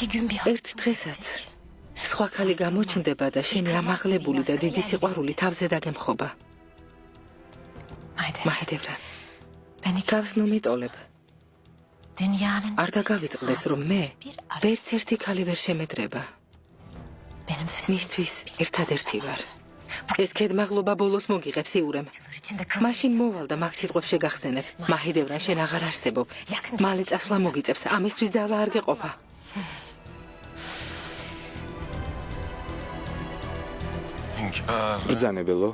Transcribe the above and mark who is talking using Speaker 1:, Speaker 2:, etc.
Speaker 1: ერთ დღესაც სხვა ქალი გამოჩნდება და შენი ამაღლებული და დიდი სიყვარული თავზე დაგემხობა. მაჰიდევრან, გავს ნუ მიტოლებ. არ დაგავიწყდეს, რომ მე ვერც ერთი ქალი ვერ შემედრება. მისთვის ერთადერთი ვარ. ეს ქედმაღლობა ბოლოს მოგიღებს იურემ. მაშინ მოვალ და მაგ სიტყვებს შეგახსენებ. მაჰიდევრან, შენ აღარ არსებობ. მალე წასვლა მოგიწევს. ამისთვის ძალა არ გეყოფა.
Speaker 2: ბრძანებელო,